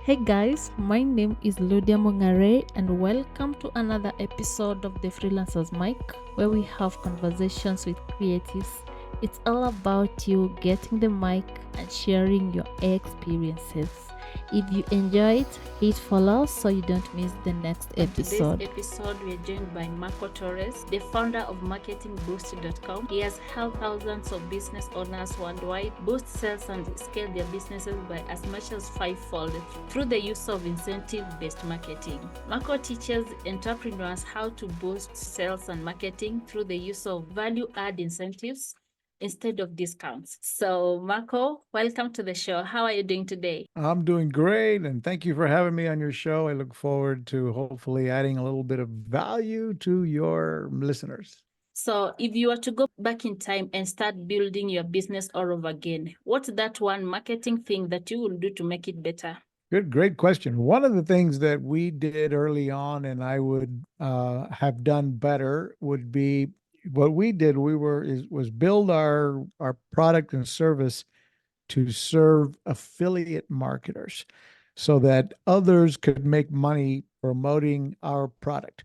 Hey guys, my name is Ludia Mong'are and welcome to another episode of the Freelancer's Mic where we have conversations with creatives. It's all about you getting the mic and sharing your experiences. If you enjoy it, hit follow so you don't miss the next episode. Today's episode, we are joined by Marco Torres, the founder of MarketingBoost.com. He has helped thousands of business owners worldwide boost sales and scale their businesses by as much as fivefold through the use of incentive-based marketing. Marco teaches entrepreneurs how to boost sales and marketing through the use of value-add incentives instead of discounts. So, Marco, welcome to the show. How are you doing today? I'm doing great, and thank you for having me on your show. I look forward to hopefully adding a little bit of value to your listeners. So, if you were to go back in time and start building your business all over again, what's that one marketing thing that you will do to make it better? Great question. One of the things that we did early on, and I would have done better, would be what we did. Was build our product and service to serve affiliate marketers, so that others could make money promoting our product.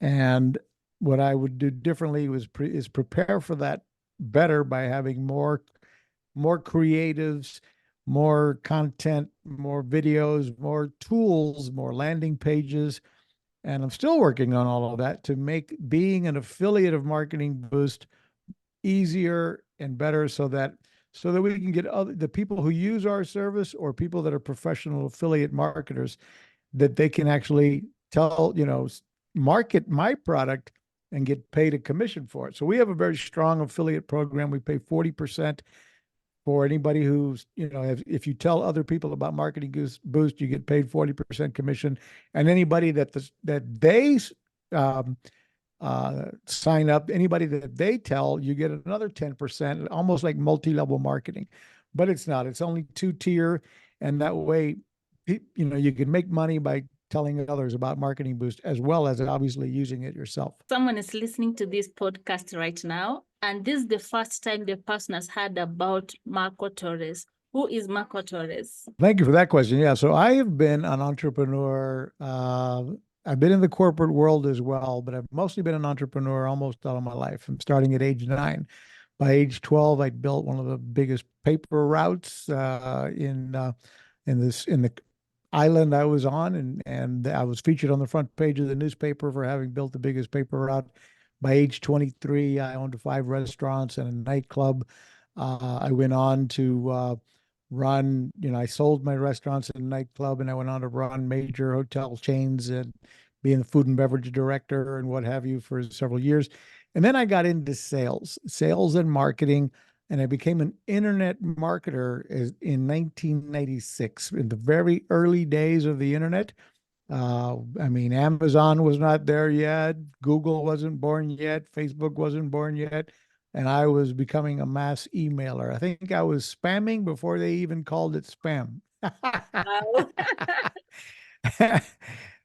And what I would do differently is prepare for that better by having more creatives, more content, more videos, more tools, more landing pages. And I'm still working on all of that to make being an affiliate of Marketing Boost easier and better, so that we can get the people who use our service or people that are professional affiliate marketers, that they can actually market my product and get paid a commission for it. So we have a very strong affiliate program. We pay 40% for anybody who's, if you tell other people about Marketing Boost, you get paid 40% commission. And anybody that they sign up, anybody that they tell, you get another 10%, almost like multi-level marketing. But it's not. It's only two-tier, and that way, you can make money by telling others about Marketing Boost, as well as obviously using it yourself. Someone is listening to this podcast right now, and this is the first time the person has heard about Marco Torres. Who is Marco Torres? Thank you for that question. Yeah, so I have been an entrepreneur. I've been in the corporate world as well, but I've mostly been an entrepreneur almost all of my life. I'm starting at age 9. By age 12, I built one of the biggest paper routes in the island I was on, and I was featured on the front page of the newspaper for having built the biggest paper route. By age 23, I owned 5 restaurants and a nightclub. I went on to run, I sold my restaurants and nightclub, and I went on to run major hotel chains and being the food and beverage director and what have you for several years. And then I got into sales and marketing, and I became an internet marketer in 1996, in the very early days of the internet. Amazon was not there yet. Google wasn't born yet. Facebook wasn't born yet. And I was becoming a mass emailer. I think I was spamming before they even called it spam. Wow.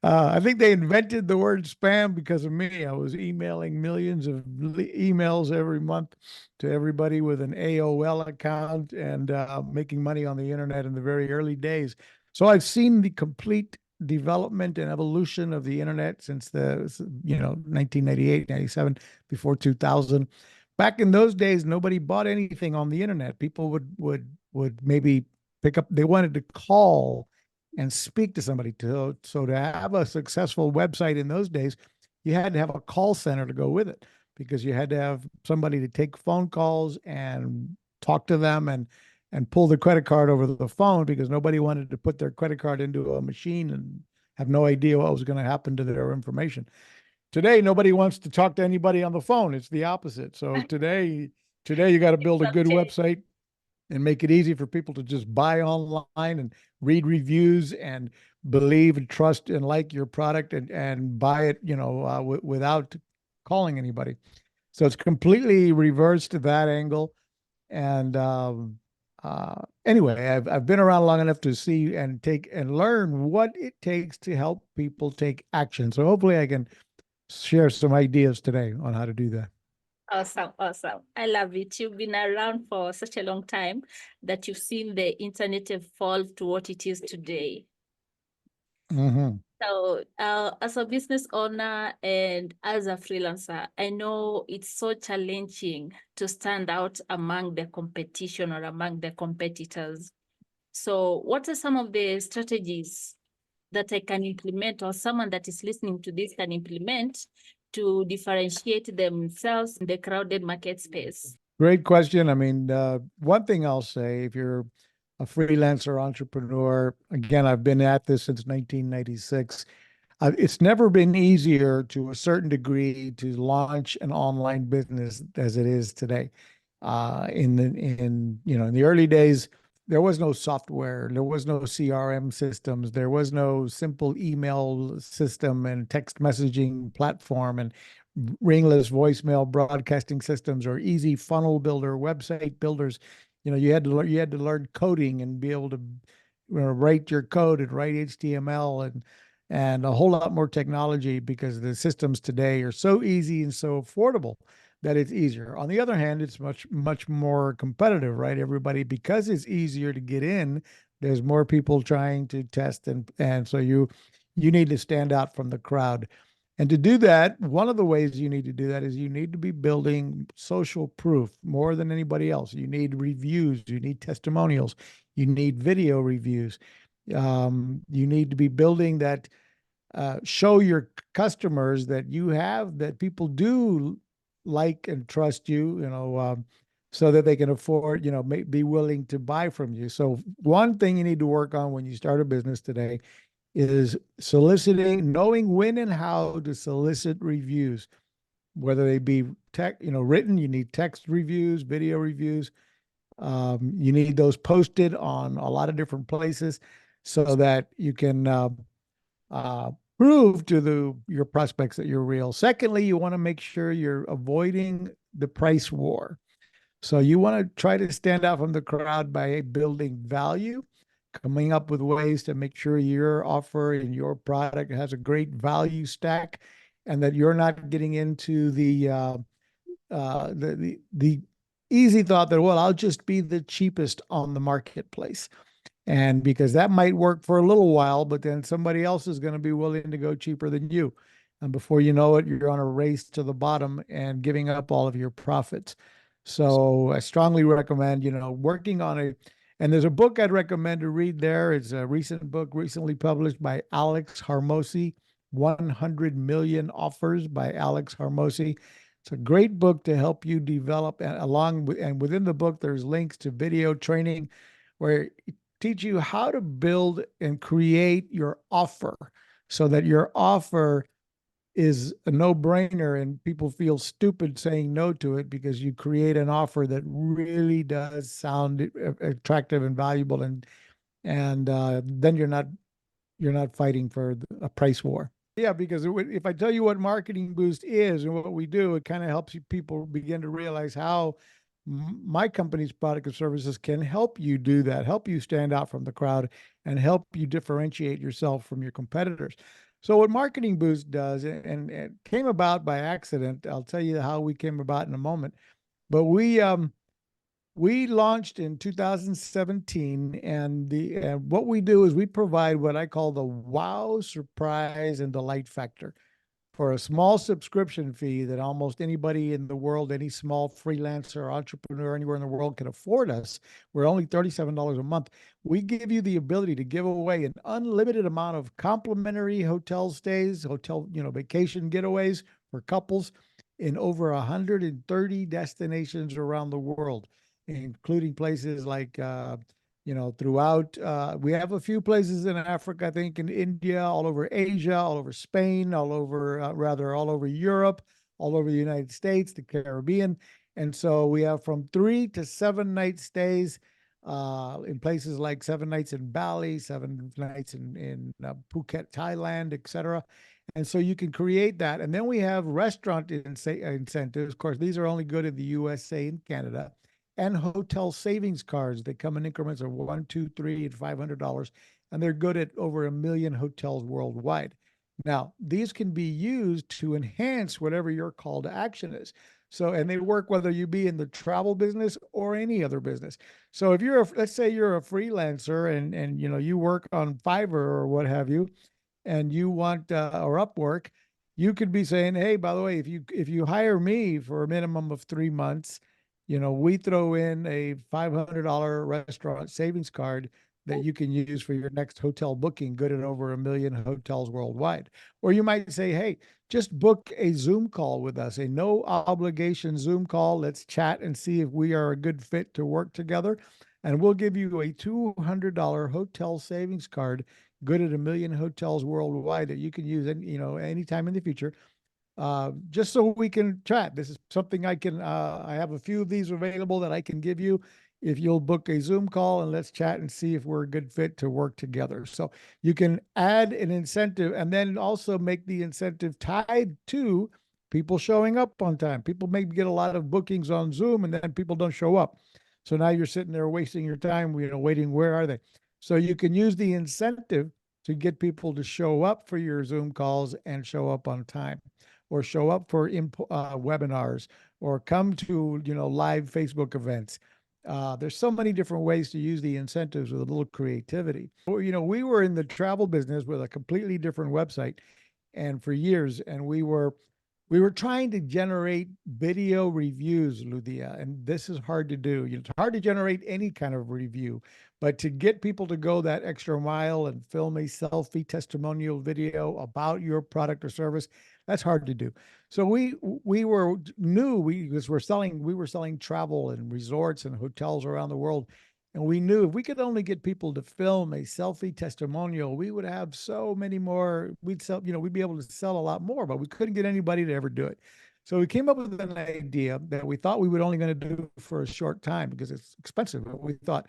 I think they invented the word spam because of me. I was emailing millions of emails every month to everybody with an AOL account, and making money on the internet in the very early days. So I've seen the complete development and evolution of the internet since 1998, 97, before 2000. Back in those days, nobody bought anything on the internet. People would maybe pick up. They wanted to call and speak to somebody. So to have a successful website in those days, you had to have a call center to go with it, because you had to have somebody to take phone calls and talk to them and pull the credit card over the phone, because nobody wanted to put their credit card into a machine and have no idea what was going to happen to their information. Today, nobody wants to talk to anybody on the phone. It's the opposite. So today you got to build a good website and make it easy for people to just buy online and read reviews and believe and trust and like your product and buy it, without calling anybody. So it's completely reversed to that angle. And anyway, I've been around long enough to see and take and learn what it takes to help people take action. So hopefully I can share some ideas today on how to do that. Awesome. I love it. You've been around for such a long time that you've seen the internet evolve to what it is today. Mm-hmm. So, as a business owner and as a freelancer, I know it's so challenging to stand out among the competition or among the competitors. So, what are some of the strategies that I can implement, or someone that is listening to this can implement to differentiate themselves in the crowded market space? Great question. I mean, one thing I'll say, if you're a freelancer entrepreneur, again, I've been at this since 1996. It's never been easier to a certain degree to launch an online business as it is today. In the early days, there was no software, there was no CRM systems, there was no simple email system and text messaging platform and ringless voicemail broadcasting systems or easy funnel builder website builders. You had to learn coding and be able to write your code and write HTML and a whole lot more technology, because the systems today are so easy and so affordable that it's easier. On the other hand, it's much more competitive, right? Everybody, because it's easier to get in, there's more people trying to test, and so you need to stand out from the crowd. And to do that, one of the ways you need to do that is you need to be building social proof more than anybody else. You need reviews, you need testimonials, you need video reviews. You need to be building that, show your customers that that people do like and trust you, so that they can afford, be willing to buy from you. So one thing you need to work on when you start a business today is soliciting, knowing when and how to solicit reviews, whether they be written. You need text reviews, video reviews. You need those posted on a lot of different places so that you can uh, prove to your prospects that you're real. Secondly, you want to make sure you're avoiding the price war. So you want to try to stand out from the crowd by building value, coming up with ways to make sure your offer and your product has a great value stack, and that you're not getting into the easy thought that, well, I'll just be the cheapest on the marketplace. And because that might work for a little while, but then somebody else is going to be willing to go cheaper than you. And before you know it, you're on a race to the bottom and giving up all of your profits. So I strongly recommend, working on and there's a book I'd recommend to read there. It's a recent book recently published by Alex Harmosi, 100 Million Offers by Alex Harmosi. It's a great book to help you develop, and within the book, there's links to video training where teach you how to build and create your offer so that your offer is a no-brainer and people feel stupid saying no to it, because you create an offer that really does sound attractive and valuable, and then you're not fighting for a price war. Yeah, because if I tell you what Marketing Boost is and what we do, it kind of helps people begin to realize how my company's product or services can help you do that, help you stand out from the crowd, and help you differentiate yourself from your competitors. So what Marketing Boost does, and it came about by accident. I'll tell you how we came about in a moment. But we launched in 2017, and what we do is we provide what I call the wow, surprise, and delight factor for a small subscription fee that almost anybody in the world, any small freelancer or entrepreneur anywhere in the world can afford us. We're only $37 a month. We give you the ability to give away an unlimited amount of complimentary hotel stays, vacation getaways for couples in over 130 destinations around the world, including places like throughout. We have a few places in Africa, I think, in India, all over Asia, all over Spain, all over Europe, all over the United States, the Caribbean. And so we have from 3 to 7 night stays in places like 7 nights in Bali, 7 nights in Phuket, Thailand, etc. And so you can create that. And then we have restaurant incentives. Of course, these are only good in the USA and Canada, and hotel savings cards. They come in increments of $1, $2, $3, and $500, and they're good at over 1 million hotels worldwide. Now, these can be used to enhance whatever your call to action is. So, and they work whether you be in the travel business or any other business. So, let's say you're a freelancer and you work on Fiverr or what have you, and you want or Upwork, you could be saying, hey, by the way, if you hire me for a minimum of 3 months, we throw in a $500 restaurant savings card that you can use for your next hotel booking, good at over 1 million hotels worldwide. Or you might say, hey, just book a Zoom call with us, a no obligation Zoom call. Let's chat and see if we are a good fit to work together. And we'll give you a $200 hotel savings card, good at 1 million hotels worldwide, that you can use anytime in the future, just so we can chat. This is something I have a few of these available that I can give you if you'll book a Zoom call, and let's chat and see if we're a good fit to work together. So you can add an incentive and then also make the incentive tied to people showing up on time. People may get a lot of bookings on Zoom and then people don't show up. So now you're sitting there wasting your time, waiting, where are they? So you can use the incentive to get people to show up for your Zoom calls and show up on time, or show up for webinars, or come to live Facebook events. There's so many different ways to use the incentives with a little creativity. We were in the travel business with a completely different website, and for years, and we were trying to generate video reviews, Ludia, and this is hard to do. It's hard to generate any kind of review, but to get people to go that extra mile and film a selfie testimonial video about your product or service, that's hard to do. So we were new. Because we were selling travel and resorts and hotels around the world. And we knew if we could only get people to film a selfie testimonial, we would have so many more. We'd be able to sell a lot more, but we couldn't get anybody to ever do it. So we came up with an idea that we thought we were only going to do for a short time because it's expensive. But we thought,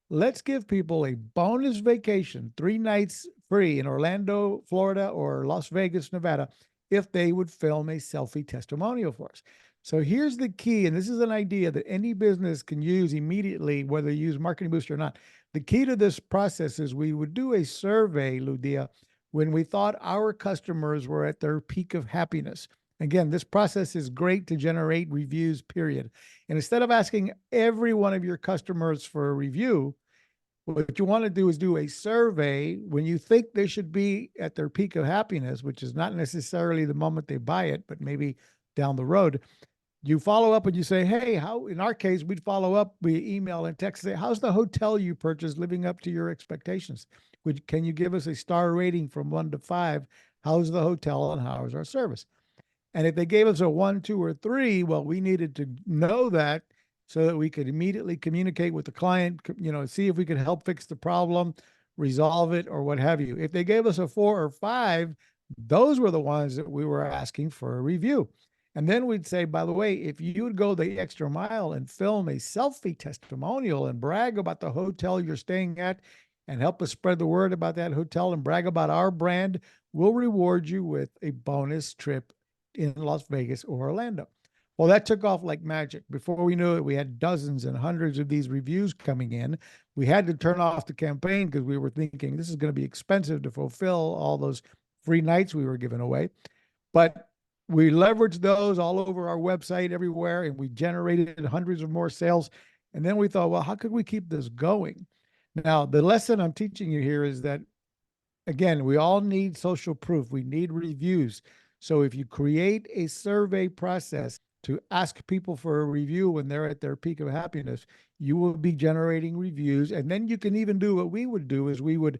let's give people a bonus vacation, 3 nights free in Orlando, Florida, or Las Vegas, Nevada, if they would film a selfie testimonial for us. So here's the key, and this is an idea that any business can use immediately, whether you use Marketing Boost or not. The key to this process is we would do a survey, Ludia, when we thought our customers were at their peak of happiness. Again, this process is great to generate reviews, period. And instead of asking every one of your customers for a review, what you want to do is do a survey when you think they should be at their peak of happiness, which is not necessarily the moment they buy it, but maybe down the road. You follow up and you say, hey, how, in our case, we'd follow up, we email and text, say, how's the hotel you purchased living up to your expectations? Can you give us a star rating from 1 to 5? How's the hotel and how is our service? And if they gave us a 1, 2, or 3, well, we needed to know that so that we could immediately communicate with the client, see if we could help fix the problem, resolve it, or what have you. If they gave us a 4 or 5, those were the ones that we were asking for a review. And then we'd say, by the way, if you would go the extra mile and film a selfie testimonial and brag about the hotel you're staying at and help us spread the word about that hotel and brag about our brand, we'll reward you with a bonus trip in Las Vegas or Orlando. Well, that took off like magic. Before we knew it, we had dozens and hundreds of these reviews coming in. We had to turn off the campaign because we were thinking this is going to be expensive to fulfill all those free nights we were giving away. But we leveraged those all over our website everywhere, and we generated hundreds of more sales. And then we thought, well, how could we keep this going? Now, the lesson I'm teaching you here is that, again, we all need social proof. We need reviews. So if you create a survey process to ask people for a review when they're at their peak of happiness, you will be generating reviews. And then you can even do what we would do is we would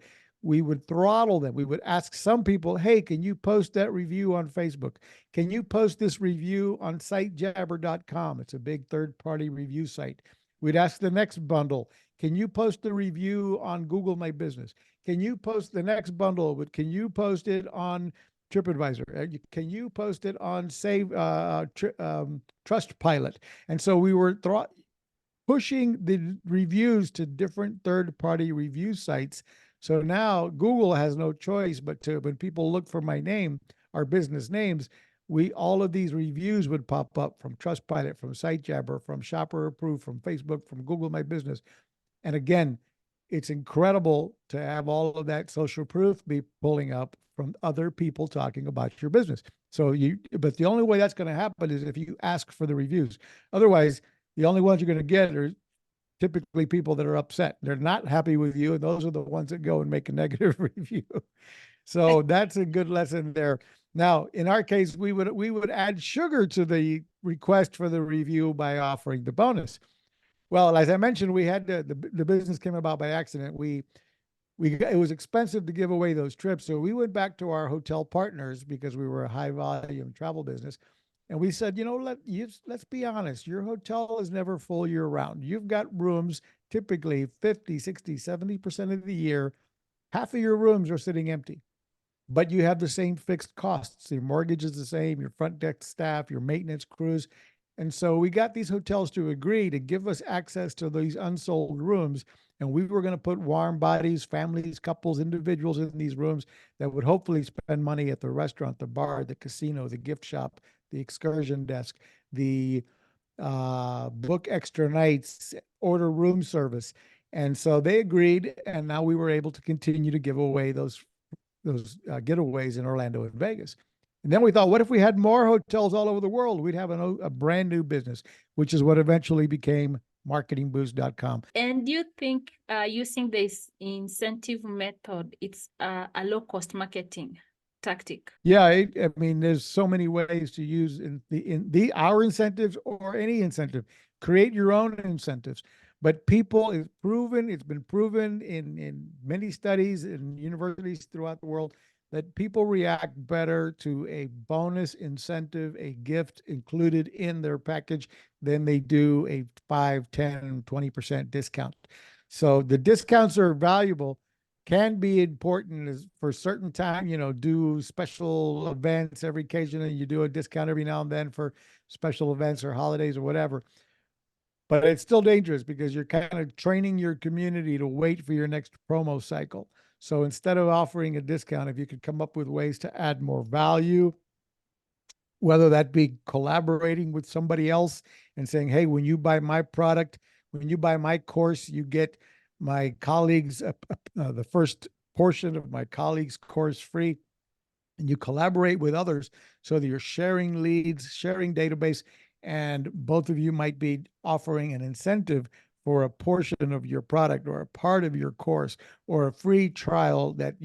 throttle them. We would ask some people, hey, can you post that review on Facebook? Can you post this review on sitejabber.com? It's a big third-party review site. We'd ask the next bundle, can you post the review on Google My Business? Can you post the next bundle, but can you post it on TripAdvisor? Can you post it on Trustpilot? And so we were pushing the reviews to different third-party review sites. So now Google has no choice but to, when people look for my name, our business names, all of these reviews would pop up from Trustpilot, from SiteJabber, from Shopper Approved, from Facebook, from Google My Business. And again, it's incredible to have all of that social proof be pulling up from other people talking about your business. But the only way that's going to happen is if you ask for the reviews. Otherwise, the only ones you're going to get are typically people that are upset. They're not happy with you, and those are the ones that go and make a negative review. So that's a good lesson there. Now, in our case, we would add sugar to the request for the review by offering the bonus. Well, as I mentioned, we had the business came about by accident. It was expensive to give away those trips, so we went back to our hotel partners because we were a high volume travel business, and we said, let's be honest, your hotel is never full year round. You've got rooms typically 50, 60, 70% of the year. Half of your rooms are sitting empty, but you have the same fixed costs. Your mortgage is the same, your front desk staff, your maintenance crews. And so we got these hotels to agree to give us access to these unsold rooms. And we were going to put warm bodies, families, couples, individuals in these rooms that would hopefully spend money at the restaurant, the bar, the casino, the gift shop, the excursion desk, the book extra nights, order room service. And so they agreed. And now we were able to continue to give away those getaways in Orlando and Vegas. And then we thought, what if we had more hotels all over the world? We'd have a brand new business, which is what eventually became marketingboost.com. And do you think using this incentive method, it's a low-cost marketing tactic? Yeah, I mean, there's so many ways to use our incentives or any incentive. Create your own incentives. But it's been proven in many studies in universities throughout the world that people react better to a bonus incentive, a gift included in their package than they do a 5, 10, 20% discount. So the discounts are valuable, can be important for certain time, do special events every occasion, and you do a discount every now and then for special events or holidays or whatever. But it's still dangerous because you're kind of training your community to wait for your next promo cycle. So instead of offering a discount, if you could come up with ways to add more value, whether that be collaborating with somebody else and saying, hey, when you buy my product, when you buy my course, you get my colleagues, the first portion of my colleagues' course free. And you collaborate with others so that you're sharing leads, sharing database, and both of you might be offering an incentive for a portion of your product or a part of your course or a free trial that,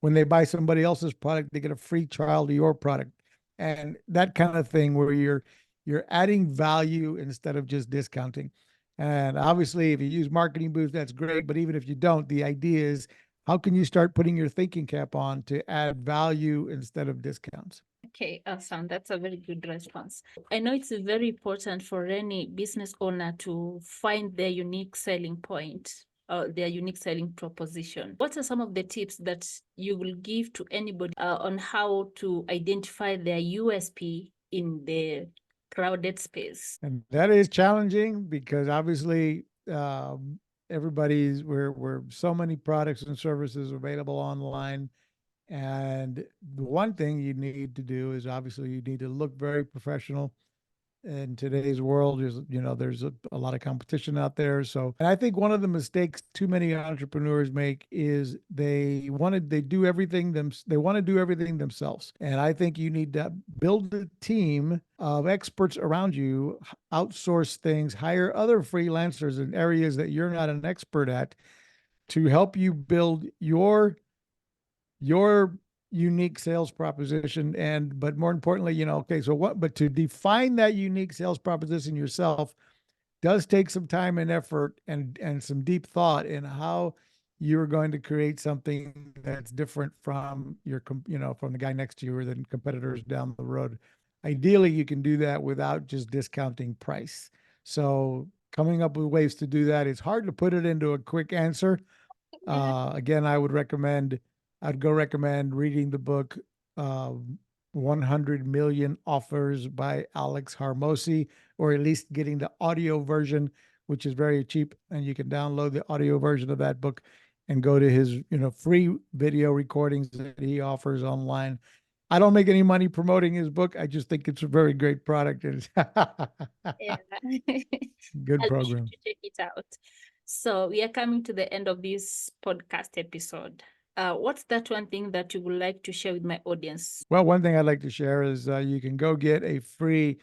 when they buy somebody else's product, they get a free trial to your product. And that kind of thing where you're adding value instead of just discounting. And obviously, if you use Marketing Boost, that's great. But even if you don't, the idea is, how can you start putting your thinking cap on to add value instead of discounts? Okay, awesome. That's a very good response. I know it's very important for any business owner to find their unique selling point, their unique selling proposition. What are some of the tips that you will give to anybody on how to identify their USP in the crowded space? And that is challenging because obviously we're so many products and services available online. And the one thing you need to do is obviously you need to look very professional. In today's world, there's a lot of competition out there. So, and I think one of the mistakes too many entrepreneurs make is they want to do everything themselves. And I think you need to build a team of experts around you, outsource things, hire other freelancers in areas that you're not an expert at to help you build your unique sales proposition. But more importantly, but to define that unique sales proposition yourself does take some time and effort and some deep thought in how you're going to create something that's different from from the guy next to you or the competitors down the road. Ideally, you can do that without just discounting price. So coming up with ways to do that, it's hard to put it into a quick answer. Again, I'd go recommend reading the book 100 Million Offers by Alex Hormozi, or at least getting the audio version, which is very cheap. And you can download the audio version of that book and go to his free video recordings that he offers online. I don't make any money promoting his book. I just think it's a very great product. Yeah. Good I'll be sure program. to check it out. So we are coming to the end of this podcast episode. What's that one thing that you would like to share with my audience? Well, one thing I'd like to share is you can go get a free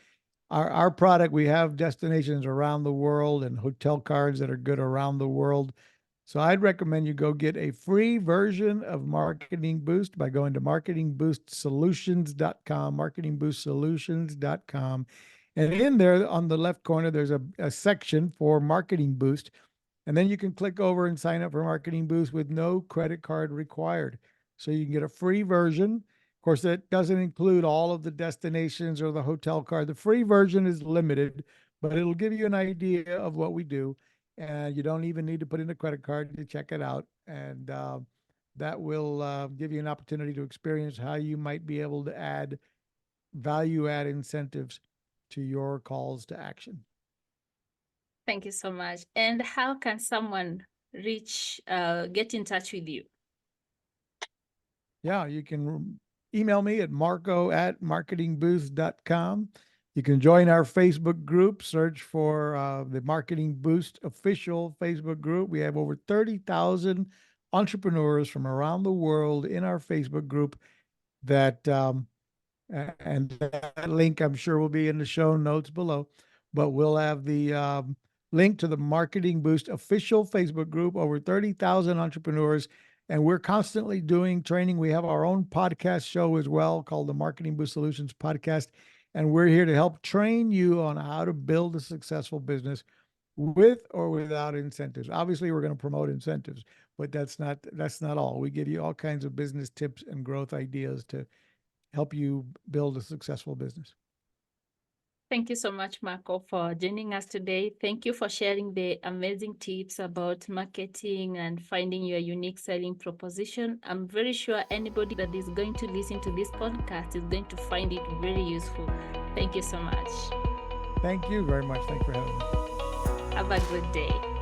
our product, we have destinations around the world and hotel cards that are good around the world. So I'd recommend you go get a free version of Marketing Boost by going to marketingboostsolutions.com, marketingboostsolutions.com. And in there on the left corner, there's a section for Marketing Boost. And then you can click over and sign up for Marketing Boost with no credit card required. So you can get a free version. Of course, that doesn't include all of the destinations or the hotel card. The free version is limited, but it'll give you an idea of what we do. And you don't even need to put in a credit card to check it out. And that will give you an opportunity to experience how you might be able to add value add incentives to your calls to action. Thank you so much. And how can someone get in touch with you? Yeah, you can email me at marco@marketingboost.com. You can join our Facebook group, search for the Marketing Boost official Facebook group. We have over 30,000 entrepreneurs from around the world in our Facebook group that and that link I'm sure will be in the show notes below, but we'll have the link to the Marketing Boost official Facebook group, over 30,000 entrepreneurs. And we're constantly doing training. We have our own podcast show as well called the Marketing Boost Solutions Podcast. And we're here to help train you on how to build a successful business with or without incentives. Obviously, we're going to promote incentives, but that's not all. We give you all kinds of business tips and growth ideas to help you build a successful business. Thank you so much, Marco, for joining us today. Thank you for sharing the amazing tips about marketing and finding your unique selling proposition. I'm very sure anybody that is going to listen to this podcast is going to find it very useful. Thank you so much. Thank you very much. Thanks for having me. Have a good day.